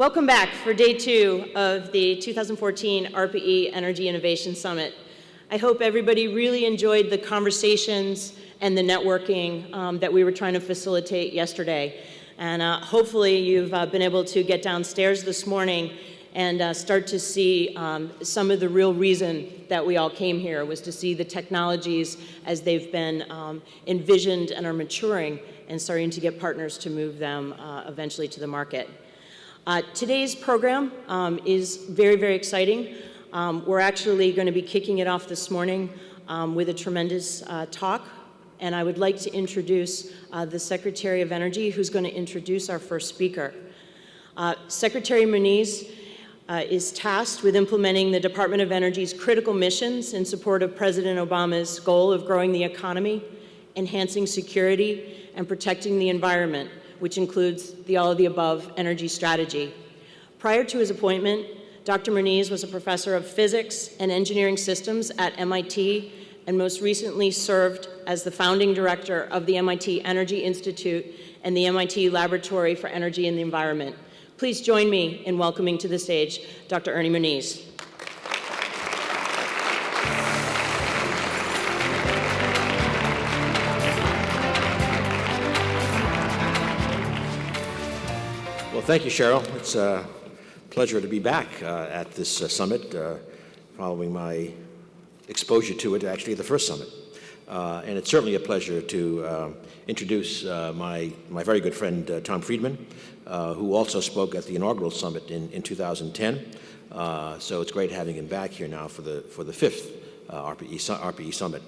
Welcome back for day 2 of the 2014 ARPA-E Energy Innovation Summit. I hope everybody really enjoyed the conversations and the networking that we were trying to facilitate yesterday. And hopefully you've been able to get downstairs this morning and start to see some of the real reason that we all came here was to see the technologies as they've been envisioned and are maturing and starting to get partners to move them eventually to the market. Today's program is very, very exciting. We're actually going to be kicking it off this morning with a tremendous talk. And I would like to introduce the Secretary of Energy, who's going to introduce our first speaker. Secretary Muniz is tasked with implementing the Department of Energy's critical missions in support of President Obama's goal of growing the economy, enhancing security, and protecting the environment, which includes the all-of-the-above energy strategy. Prior to his appointment, Dr. Muniz was a professor of physics and engineering systems at MIT, and most recently served as the founding director of the MIT Energy Institute and the MIT Laboratory for Energy and the Environment. Please join me in welcoming to the stage Dr. Ernie Muniz. Well, thank you, Cheryl. It's a pleasure to be back at this summit, following my exposure to it actually at the first summit. And it's certainly a pleasure to introduce my very good friend, Tom Friedman, who also spoke at the inaugural summit in 2010. So it's great having him back here now for the fifth ARPA-E summit.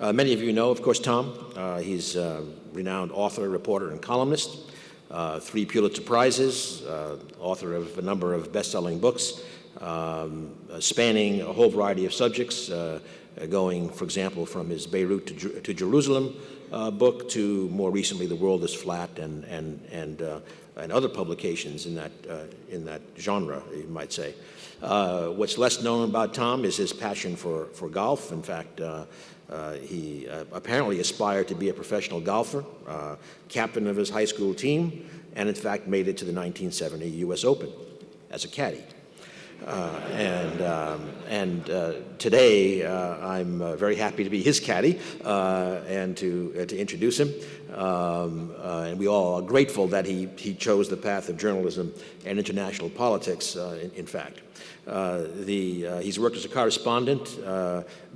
Many of you know, of course, Tom. He's a renowned author, reporter, and columnist. 3 Pulitzer Prizes, author of a number of best-selling books, spanning a whole variety of subjects, going, for example, from his Beirut to Jerusalem book to more recently, The World is Flat, and other publications in that genre, you might say. What's less known about Tom is his passion for golf. In fact, he apparently aspired to be a professional golfer, captain of his high school team, and in fact made it to the 1970 U.S. Open as a caddy. Today, I'm very happy to be his caddy and to introduce him. And we all are grateful that he chose the path of journalism and international politics, in fact. He's worked as a correspondent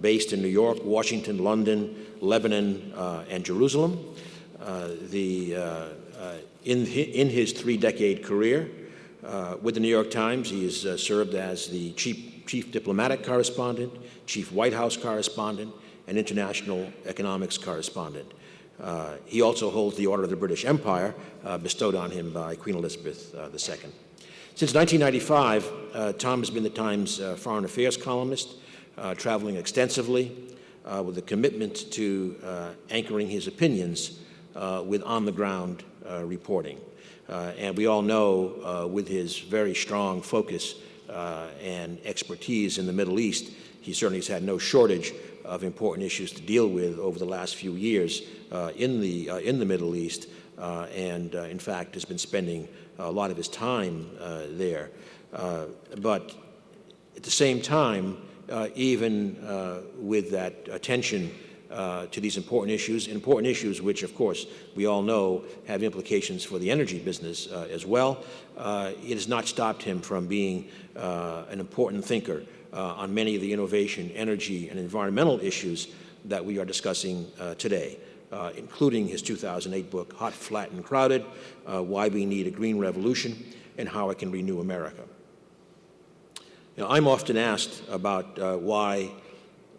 based in New York, Washington, London, Lebanon, and Jerusalem. In his 3-decade career with the New York Times, he has served as the chief diplomatic correspondent, chief White House correspondent, and international economics correspondent. He also holds the Order of the British Empire, bestowed on him by Queen Elizabeth II. Since 1995, Tom has been the Times foreign affairs columnist, traveling extensively with a commitment to anchoring his opinions with on-the-ground reporting. And we all know with his very strong focus and expertise in the Middle East, he certainly has had no shortage of important issues to deal with over the last few years in the Middle East, and in fact has been spending a lot of his time there. But at the same time, even with that attention to these important issues which, of course, we all know have implications for the energy business as well, it has not stopped him from being an important thinker on many of the innovation, energy, and environmental issues that we are discussing today, including his 2008 book, Hot, Flat, and Crowded, Why We Need a Green Revolution and How It Can Renew America. You know, I'm often asked about why,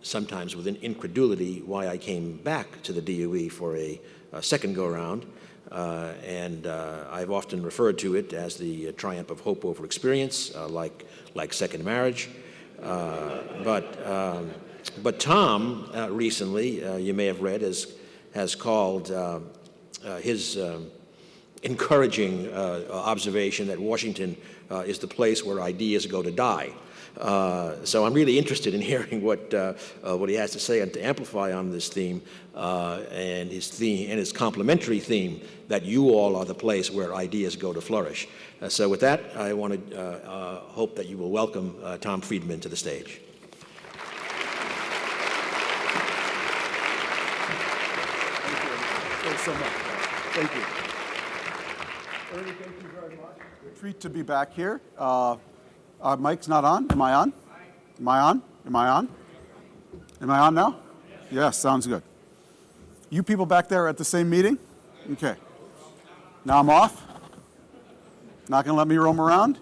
sometimes with an incredulity, why I came back to the DOE for a second go-around. And I've often referred to it as the triumph of hope over experience, like second marriage. But Tom recently, you may have read, has called his encouraging observation that Washington is the place where ideas go to die. So I'm really interested in hearing what he has to say and to amplify on this theme, and his complementary theme that you all are the place where ideas go to flourish. So with that, I want to hope that you will welcome Tom Friedman to the stage. Thanks so much. Thank you. Ernie, thank you very much. It's a treat to be back here. Mike's not on. Am I on? Am I on? Am I on? Am I on now? Yes, sounds good. You people back there are at the same meeting? Okay. Now I'm off. Not going to let me roam around?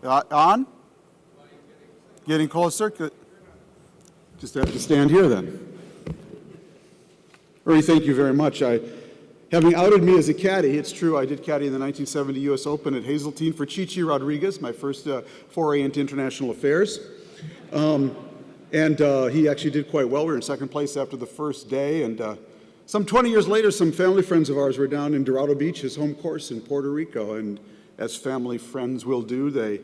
On? Getting closer? Just have to stand here then. Ernie, thank you very much. Having outed me as a caddy, it's true, I did caddy in the 1970 U.S. Open at Hazeltine for Chichi Rodriguez, my first foray into international affairs. He actually did quite well. We were in second place after the first day, and some 20 years later, some family friends of ours were down in Dorado Beach, his home course in Puerto Rico, and as family friends will do, they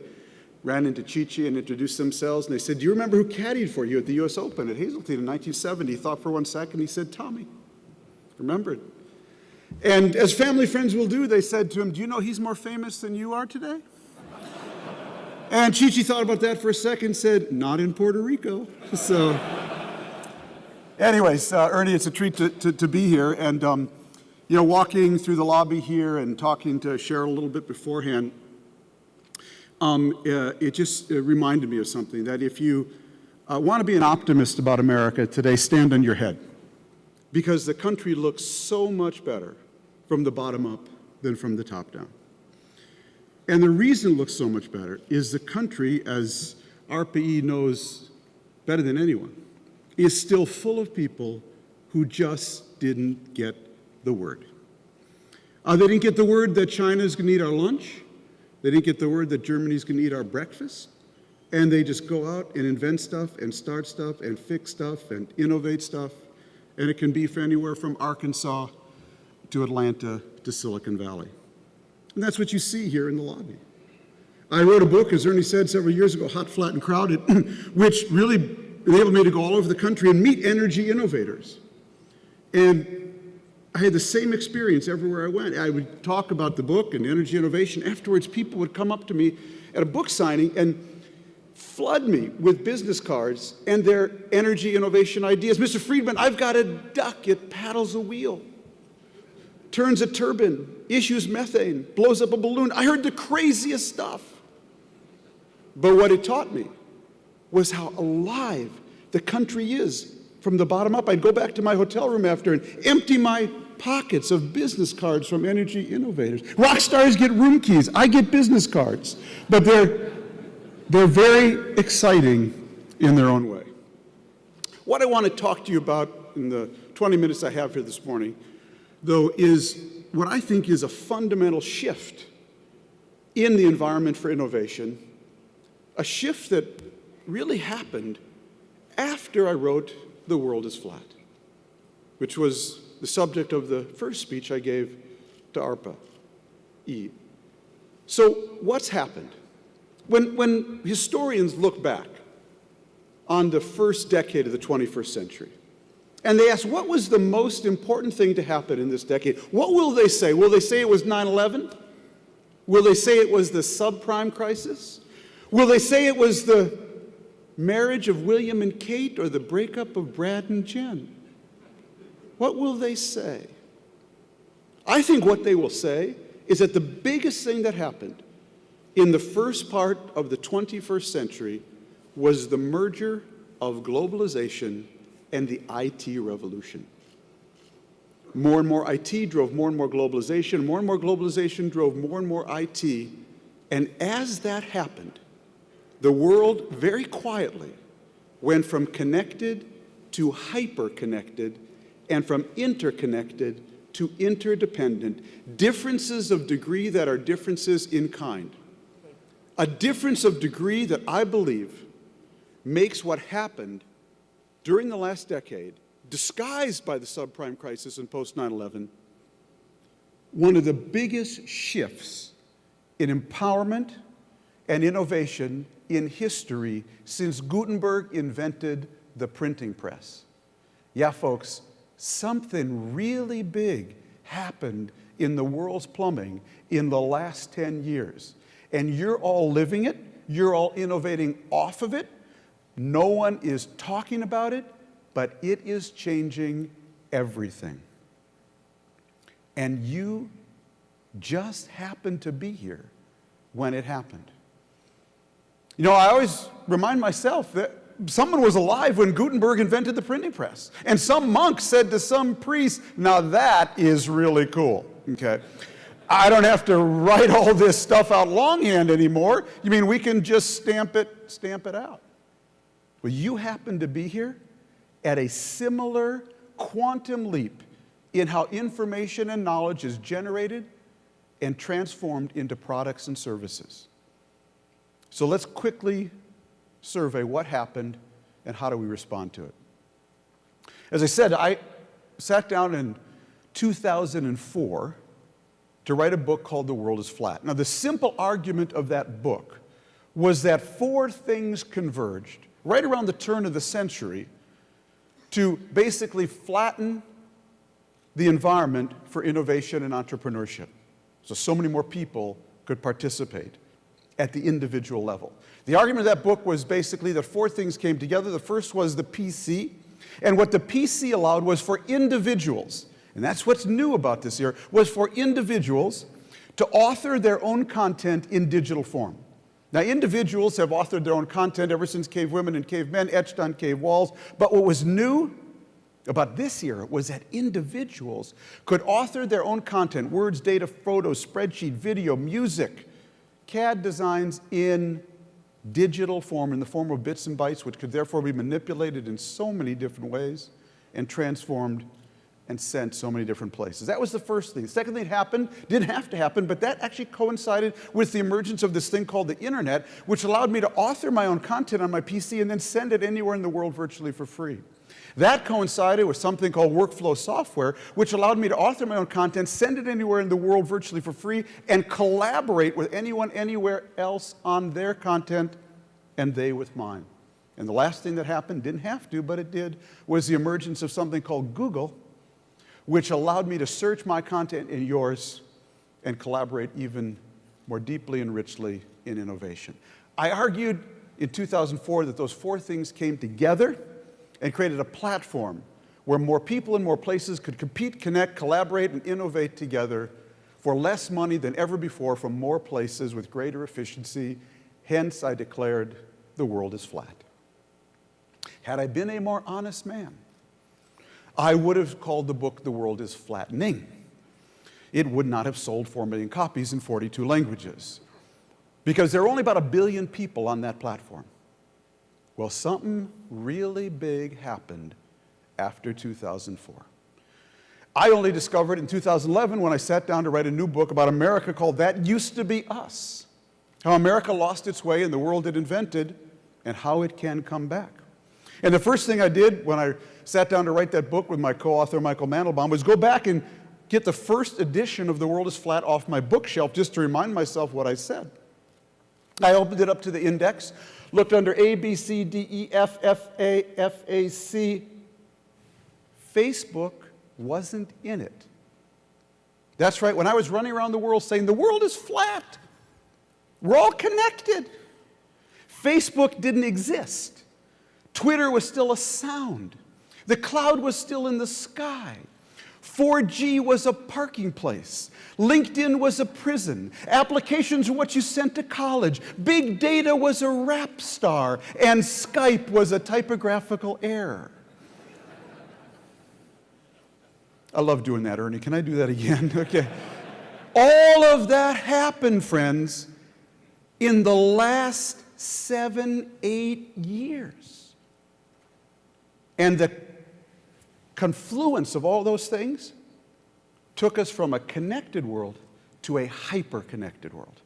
ran into Chichi and introduced themselves, and they said, "Do you remember who caddied for you at the U.S. Open at Hazeltine in 1970? He thought for 1 second, he said, "Tommy." Remembered. And as family friends will do, they said to him, "Do you know he's more famous than you are today?" And Chichi thought about that for a second, said, "Not in Puerto Rico." So anyways, Ernie, it's a treat to be here. And, walking through the lobby here and talking to Cheryl a little bit beforehand, it just reminded me of something, that if you want to be an optimist about America today, stand on your head. Because the country looks so much better from the bottom up than from the top down. And the reason it looks so much better is the country, as ARPA-E knows better than anyone, is still full of people who just didn't get the word. They didn't get the word that China's going to eat our lunch. They didn't get the word that Germany's going to eat our breakfast. And they just go out and invent stuff and start stuff and fix stuff and innovate stuff. And it can be from anywhere from Arkansas to Atlanta to Silicon Valley. And that's what you see here in the lobby. I wrote a book, as Ernie said several years ago, Hot, Flat, and Crowded, which really enabled me to go all over the country and meet energy innovators. And I had the same experience everywhere I went. I would talk about the book and energy innovation. Afterwards, people would come up to me at a book signing and flood me with business cards and their energy innovation ideas. "Mr. Friedman, I've got a duck. It paddles a wheel, turns a turbine, issues methane, blows up a balloon." I heard the craziest stuff. But what it taught me was how alive the country is from the bottom up. I'd go back to my hotel room after and empty my pockets of business cards from energy innovators. Rock stars get room keys. I get business cards. But they're very exciting in their own way. What I want to talk to you about in the 20 minutes I have here this morning, though, is what I think is a fundamental shift in the environment for innovation, a shift that really happened after I wrote "The World is Flat," which was the subject of the first speech I gave to ARPA-E. So what's happened? When historians look back on the first decade of the 21st century, and they ask, what was the most important thing to happen in this decade? What will they say? Will they say it was 9/11? Will they say it was the subprime crisis? Will they say it was the marriage of William and Kate or the breakup of Brad and Jen? What will they say? I think what they will say is that the biggest thing that happened in the first part of the 21st century was the merger of globalization and the IT revolution. More and more IT drove more and more globalization. More and more globalization drove more and more IT. And as that happened, the world very quietly went from connected to hyper-connected and from interconnected to interdependent. Differences of degree that are differences in kind. A difference of degree that I believe makes what happened during the last decade, disguised by the subprime crisis and post-9/11, one of the biggest shifts in empowerment and innovation in history since Gutenberg invented the printing press. Yeah, folks, something really big happened in the world's plumbing in the last 10 years. And you're all living it. You're all innovating off of it. No one is talking about it, but it is changing everything. And you just happened to be here when it happened. You know, I always remind myself that someone was alive when Gutenberg invented the printing press. And some monk said to some priest, now that is really cool, okay? I don't have to write all this stuff out longhand anymore. You mean we can just stamp it out? Well, you happen to be here at a similar quantum leap in how information and knowledge is generated and transformed into products and services. So let's quickly survey what happened and how do we respond to it. As I said, I sat down in 2004 to write a book called The World is Flat. Now, the simple argument of that book was that four things converged right around the turn of the century to basically flatten the environment for innovation and entrepreneurship. So many more people could participate at the individual level. The argument of that book was basically that four things came together. The first was the PC, and what the PC allowed was for individuals, and that's what's new about this year, was for individuals to author their own content in digital form. Now, individuals have authored their own content ever since cave women and cavemen etched on cave walls, but what was new about this year was that individuals could author their own content, words, data, photos, spreadsheet, video, music, CAD designs in digital form, in the form of bits and bytes, which could therefore be manipulated in so many different ways and transformed and sent so many different places. That was the first thing. The second thing that happened, didn't have to happen, but that actually coincided with the emergence of this thing called the internet, which allowed me to author my own content on my PC and then send it anywhere in the world virtually for free. That coincided with something called workflow software, which allowed me to author my own content, send it anywhere in the world virtually for free, and collaborate with anyone, anywhere else on their content, and they with mine. And the last thing that happened, didn't have to, but it did, was the emergence of something called Google, which allowed me to search my content and yours and collaborate even more deeply and richly in innovation. I argued in 2004 that those four things came together and created a platform where more people in more places could compete, connect, collaborate, and innovate together for less money than ever before from more places with greater efficiency. Hence, I declared the world is flat. Had I been a more honest man, I would have called the book The World is Flattening. It would not have sold 4 million copies in 42 languages because there are only about 1 billion people on that platform. Well, something really big happened after 2004. I only discovered in 2011 when I sat down to write a new book about America called That Used to Be Us, how America lost its way in the world it invented and how it can come back. And the first thing I did when I sat down to write that book with my co-author Michael Mandelbaum was go back and get the first edition of The World is Flat off my bookshelf just to remind myself what I said. I opened it up to the index, looked under A, B, C, D, E, F, F, A, F, A, C. Facebook wasn't in it. That's right, when I was running around the world saying, the world is flat, we're all connected, Facebook didn't exist. Twitter was still a sound. The cloud was still in the sky. 4G was a parking place. LinkedIn was a prison. Applications were what you sent to college. Big data was a rap star. And Skype was a typographical error. I love doing that, Ernie. Can I do that again? Okay. All of that happened, friends, in the last 7-8 years. And the confluence of all those things took us from a connected world to a hyper-connected world.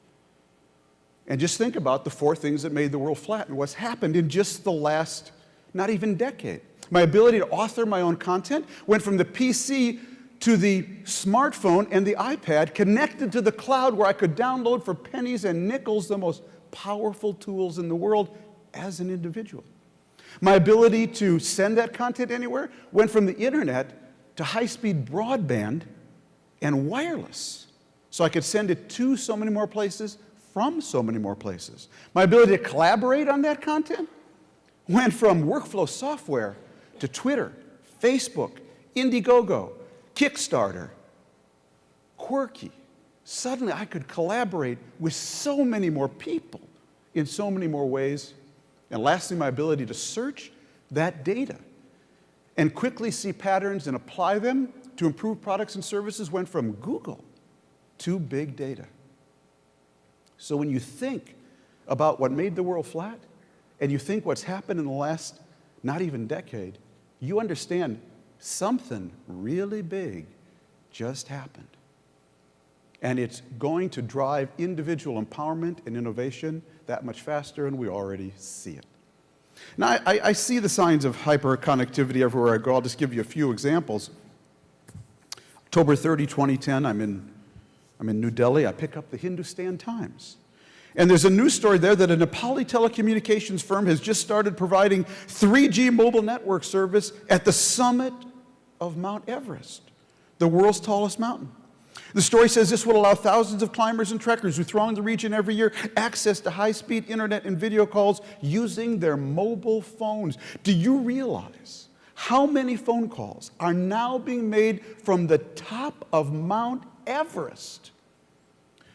And just think about the four things that made the world flat and what's happened in just the last, not even decade. My ability to author my own content went from the PC to the smartphone and the iPad, connected to the cloud where I could download for pennies and nickels the most powerful tools in the world as an individual. My ability to send that content anywhere went from the internet to high-speed broadband and wireless. So I could send it to so many more places, from so many more places. My ability to collaborate on that content went from workflow software to Twitter, Facebook, Indiegogo, Kickstarter, Quirky. Suddenly I could collaborate with so many more people in so many more ways. And lastly, my ability to search that data and quickly see patterns and apply them to improve products and services went from Google to big data. So when you think about what made the world flat, and you think what's happened in the last not even decade, you understand something really big just happened. And it's going to drive individual empowerment and innovation that much faster, and we already see it. Now, I see the signs of hyperconnectivity everywhere I go. I'll just give you a few examples. October 30, 2010, I'm in New Delhi. I pick up the Hindustan Times. And there's a news story there that a Nepali telecommunications firm has just started providing 3G mobile network service at the summit of Mount Everest, the world's tallest mountain. The story says this will allow thousands of climbers and trekkers who throng the region every year access to high-speed internet and video calls using their mobile phones. Do you realize how many phone calls are now being made from the top of Mount Everest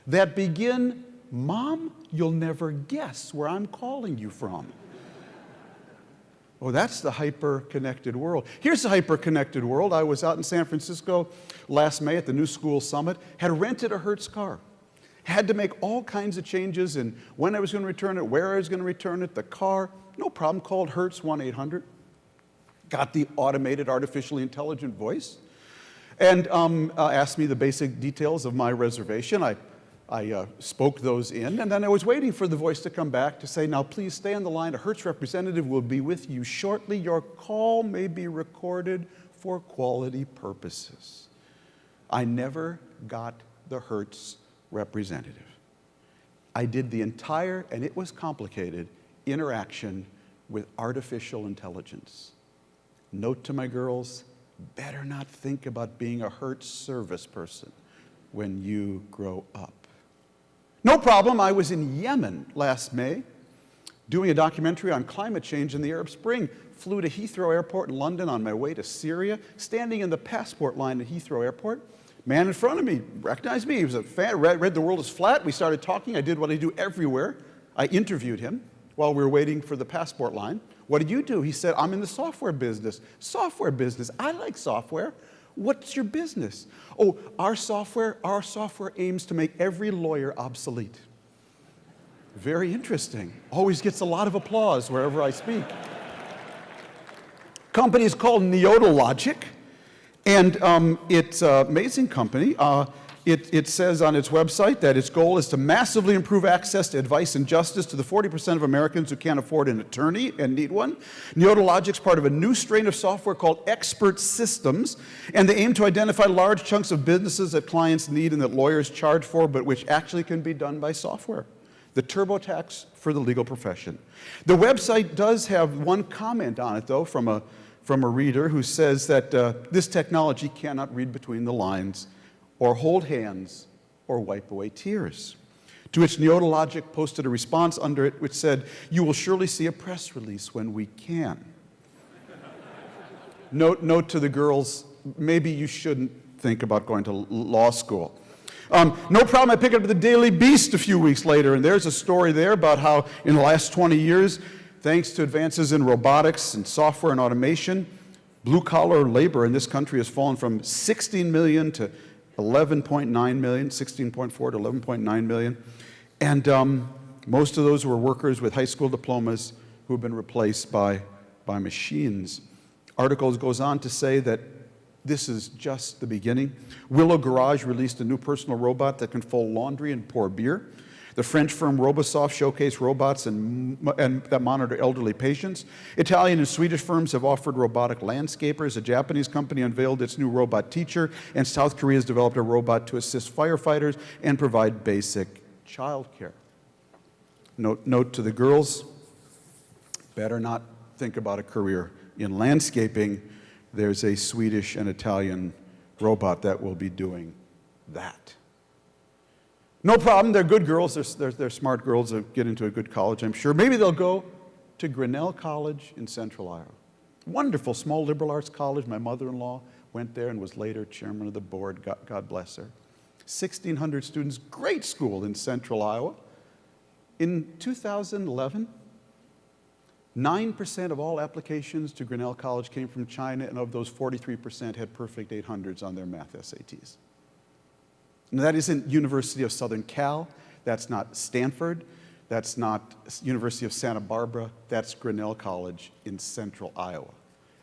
that begin, "Mom, you'll never guess where I'm calling you from"? Oh, that's the hyper-connected world. Here's the hyper-connected world. I was out in San Francisco last May at the New School Summit, had rented a Hertz car, had to make all kinds of changes in when I was going to return it, where I was going to return it, the car. No problem, called Hertz 1-800, got the automated artificially intelligent voice, and asked me the basic details of my reservation. I spoke those in, and then I was waiting for the voice to come back to say, "Now please stay on the line. A Hertz representative will be with you shortly. Your call may be recorded for quality purposes." I never got the Hertz representative. I did the entire, and it was complicated, interaction with artificial intelligence. Note to my girls, better not think about being a Hertz service person when you grow up. No problem, I was in Yemen last May doing a documentary on climate change in the Arab Spring. Flew to Heathrow Airport in London on my way to Syria. Standing in the passport line at Heathrow Airport, man in front of me recognized me. He was a fan, read The World is Flat. We started talking. I did what I do everywhere. I interviewed him while we were waiting for the passport line. "What did you do?" He said, "I'm in the software business." "Software business? I like software. What's your business?" "Oh, our software aims to make every lawyer obsolete." Very interesting. Always gets a lot of applause wherever I speak. Company is called Neotologic, and it's an amazing company. It says on its website that its goal is to massively improve access to advice and justice to the 40% of Americans who can't afford an attorney and need one. Neotologic's part of a new strain of software called expert systems, and they aim to identify large chunks of businesses that clients need and that lawyers charge for, but which actually can be done by software. The TurboTax for the legal profession. The website does have one comment on it, though, from a reader who says that this technology cannot read between the lines or hold hands, or wipe away tears. To which Neotologic posted a response under it which said, "You will surely see a press release when we can." Note to the girls, maybe you shouldn't think about going to law school. No problem, I picked up the Daily Beast a few weeks later, and there's a story there about how in the last 20 years, thanks to advances in robotics and software and automation, blue-collar labor in this country has fallen from 16 million to 11.9 million, 16.4 to 11.9 million. And most of those were workers with high school diplomas who have been replaced by machines. Article goes on to say that this is just the beginning. Willow Garage released a new personal robot that can fold laundry and pour beer. The French firm Robosoft showcased robots and that monitor elderly patients. Italian and Swedish firms have offered robotic landscapers. A Japanese company unveiled its new robot teacher, and South Korea has developed a robot to assist firefighters and provide basic child care. Note to the girls, better not think about a career in landscaping. There's a Swedish and Italian robot that will be doing that. No problem, they're good girls, they're smart girls that get into a good college, I'm sure. Maybe they'll go to Grinnell College in Central Iowa. Wonderful, small liberal arts college. My mother-in-law went there and was later chairman of the board, God bless her. 1,600 students, great school in Central Iowa. In 2011, 9% of all applications to Grinnell College came from China, and of those, 43% had perfect 800s on their math SATs. Now, that isn't University of Southern Cal, that's not Stanford, that's not University of Santa Barbara, that's Grinnell College in Central Iowa.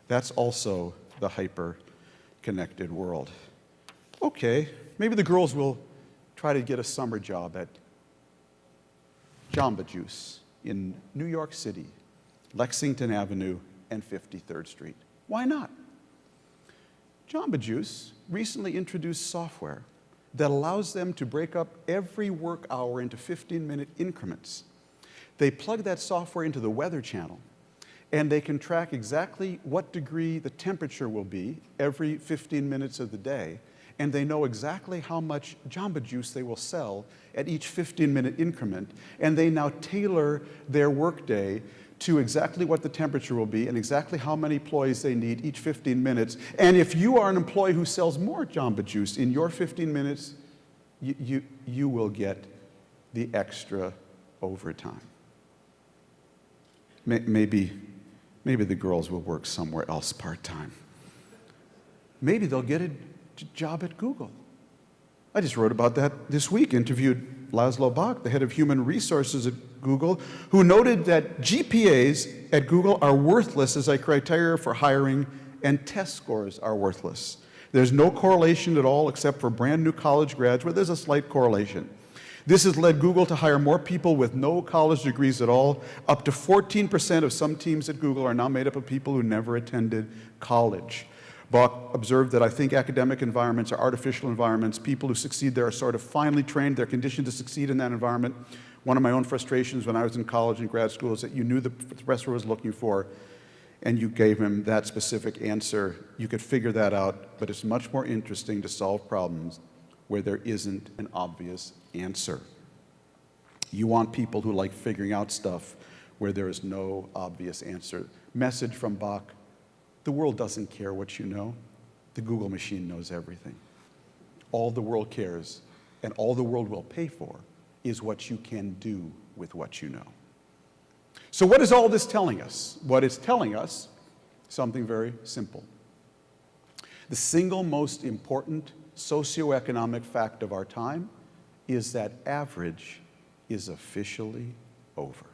That's also the hyper-connected world. Okay, maybe the girls will try to get a summer job at Jamba Juice in New York City, Lexington Avenue and 53rd Street. Why not? Jamba Juice recently introduced software that allows them to break up every work hour into 15-minute increments. They plug that software into the Weather Channel, and they can track exactly what degree the temperature will be every 15 minutes of the day, and they know exactly how much Jamba Juice they will sell at each 15-minute increment, and they now tailor their workday to exactly what the temperature will be and exactly how many employees they need each 15 minutes. And if you are an employee who sells more Jamba Juice in your 15 minutes, you will get the extra overtime. Maybe the girls will work somewhere else part-time. Maybe they'll get a job at Google. I just wrote about that this week, interviewed Laszlo Bock, the head of human resources at Google, who noted that GPAs at Google are worthless as a criteria for hiring, and test scores are worthless. There's no correlation at all except for brand new college grads where there's a slight correlation. This has led Google to hire more people with no college degrees at all. Up to 14% of some teams at Google are now made up of people who never attended college. Bock observed that I think academic environments are artificial environments. People who succeed there are sort of finely trained. They're conditioned to succeed in that environment. One of my own frustrations when I was in college and grad school is that you knew the professor was looking for, and you gave him that specific answer. You could figure that out, but it's much more interesting to solve problems where there isn't an obvious answer. You want people who like figuring out stuff where there is no obvious answer. Message from Bock: the world doesn't care what you know. The Google machine knows everything. All the world cares, and all the world will pay for, is what you can do with what you know. So what is all this telling us? What it's telling us, something very simple. The single most important socioeconomic fact of our time is that average is officially over.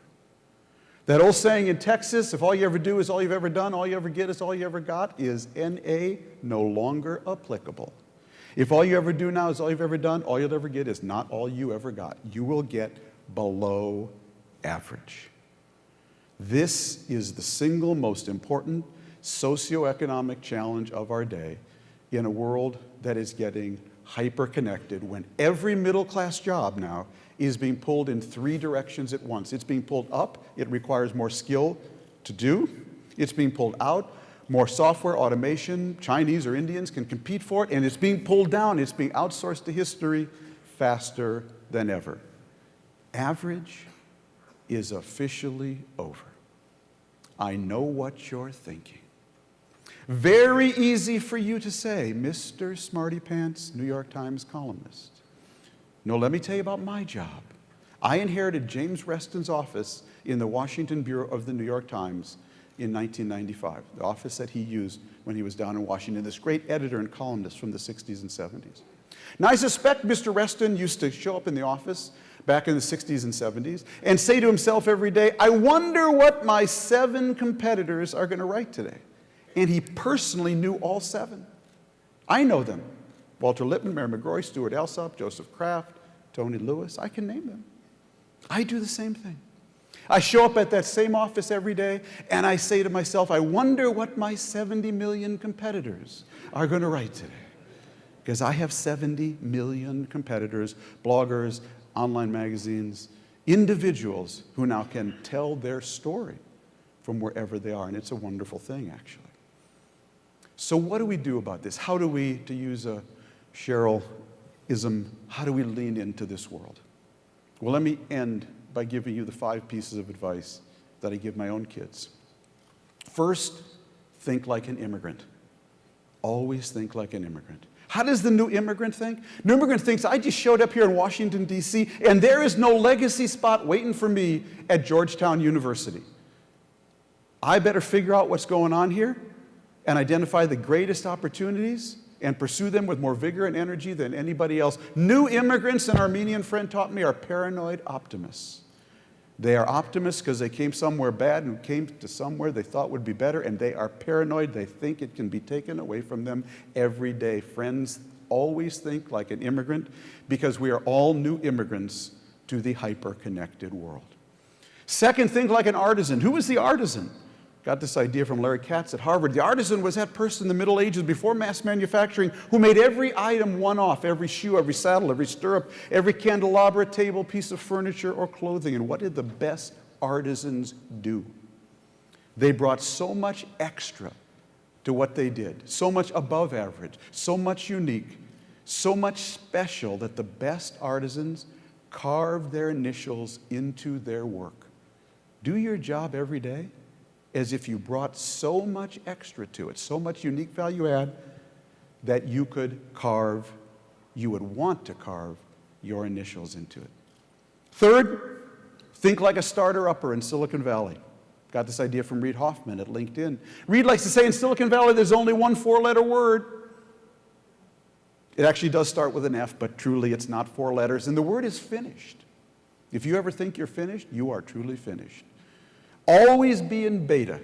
That old saying in Texas, if all you ever do is all you've ever done, all you ever get is all you ever got, is N.A. no longer applicable. If all you ever do now is all you've ever done, all you'll ever get is not all you ever got. You will get below average. This is the single most important socioeconomic challenge of our day in a world that is getting hyper-connected, when every middle-class job now is being pulled in 3 directions at once. It's being pulled up, it requires more skill to do. It's being pulled out, more software, automation, Chinese or Indians can compete for it, and it's being pulled down, it's being outsourced to history faster than ever. Average is officially over. I know what you're thinking. Very easy for you to say, Mr. Smartypants, New York Times columnist. No, let me tell you about my job. I inherited James Reston's office in the Washington Bureau of the New York Times in 1995, the office that he used when he was down in Washington, this great editor and columnist from the 60s and 70s. Now, I suspect Mr. Reston used to show up in the office back in the 60s and 70s and say to himself every day, I wonder what my 7 competitors are going to write today. And he personally knew all 7. I know them. Walter Lippmann, Mary McGrory, Stuart Alsop, Joseph Kraft, Tony Lewis. I can name them. I do the same thing. I show up at that same office every day, and I say to myself, I wonder what my 70 million competitors are going to write today. Because I have 70 million competitors, bloggers, online magazines, Individuals who now can tell their story from wherever they are, and it's a wonderful thing, actually. So what do we do about this? How do we, to use a Cheryl-ism, how do we lean into this world? Well, let me end by giving you the 5 pieces of advice that I give my own kids. First, think like an immigrant. Always think like an immigrant. How does the new immigrant think? New immigrant thinks, I just showed up here in Washington, D.C., and there is no legacy spot waiting for me at Georgetown University. I better figure out what's going on here and identify the greatest opportunities and pursue them with more vigor and energy than anybody else. New immigrants, an Armenian friend taught me, are paranoid optimists. They are optimists because they came somewhere bad and came to somewhere they thought would be better, and they are paranoid. They think it can be taken away from them every day. Friends, always think like an immigrant, because we are all new immigrants to the hyper-connected world. Second, think like an artisan. Who is the artisan? Got this idea from Larry Katz at Harvard. The artisan was that person in the Middle Ages before mass manufacturing who made every item one-off, every shoe, every saddle, every stirrup, every candelabra, table, piece of furniture, or clothing. And what did the best artisans do? They brought so much extra to what they did, so much above average, so much unique, so much special that the best artisans carved their initials into their work. Do your job every day as if you brought so much extra to it, so much unique value add, that you could carve, you would want to carve your initials into it. Third, think like a starter-upper in Silicon Valley. Got this idea from Reid Hoffman at LinkedIn. Reid likes to say in Silicon Valley there's only one 4-letter word. It actually does start with an F, but truly it's not 4 letters, and the word is finished. If you ever think you're finished, you are truly finished. Always be in beta,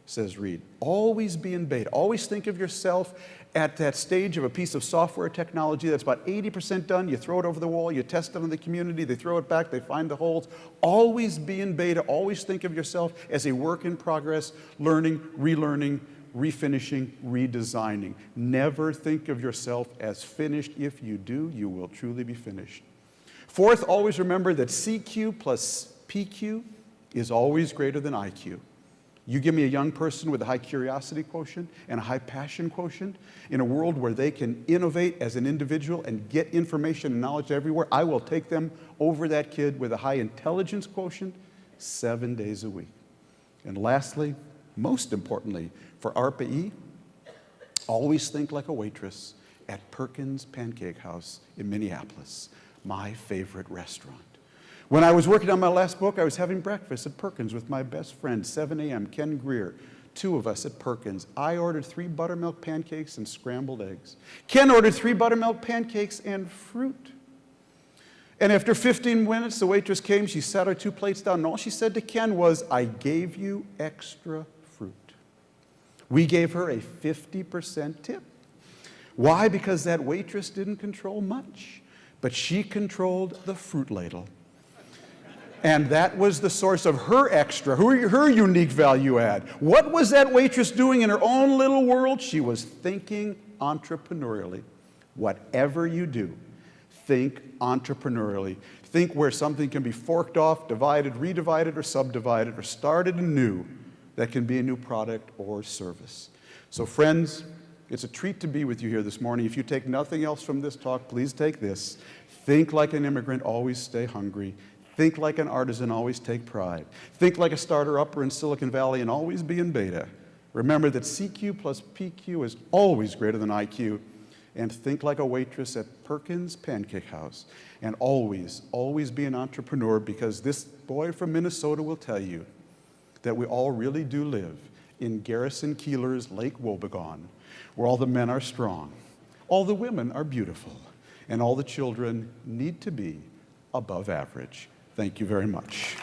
says Reid. Always be in beta. Always think of yourself at that stage of a piece of software technology that's about 80% done. You throw it over the wall, you test it on the community, they throw it back, they find the holes. Always be in beta. Always think of yourself as a work in progress, learning, relearning, refinishing, redesigning. Never think of yourself as finished. If you do, you will truly be finished. Fourth, always remember that CQ plus PQ is always greater than IQ. You give me a young person with a high curiosity quotient and a high passion quotient in a world where they can innovate as an individual and get information and knowledge everywhere, I will take them over that kid with a high intelligence quotient 7 days a week. And lastly, most importantly, for ARPA-E, always think like a waitress at Perkins Pancake House in Minneapolis, my favorite restaurant. When I was working on my last book, I was having breakfast at Perkins with my best friend, 7 a.m., Ken Greer, 2 of us at Perkins. I ordered 3 buttermilk pancakes and scrambled eggs. Ken ordered 3 buttermilk pancakes and fruit. And after 15 minutes, the waitress came, she set our 2 plates down, and all she said to Ken was, I gave you extra fruit. We gave her a 50% tip. Why? Because that waitress didn't control much, but she controlled the fruit ladle. And that was the source of her extra, her unique value add. What was that waitress doing in her own little world? She was thinking entrepreneurially. Whatever you do, think entrepreneurially. Think where something can be forked off, divided, redivided, or subdivided, or started anew that can be a new product or service. So friends, it's a treat to be with you here this morning. If you take nothing else from this talk, please take this. Think like an immigrant, always stay hungry. Think like an artisan, always take pride. Think like a starter-upper in Silicon Valley and always be in beta. Remember that CQ plus PQ is always greater than IQ. And think like a waitress at Perkins Pancake House. And always, always be an entrepreneur, because this boy from Minnesota will tell you that we all really do live in Garrison Keillor's Lake Wobegon, where all the men are strong, all the women are beautiful, and all the children need to be above average. Thank you very much.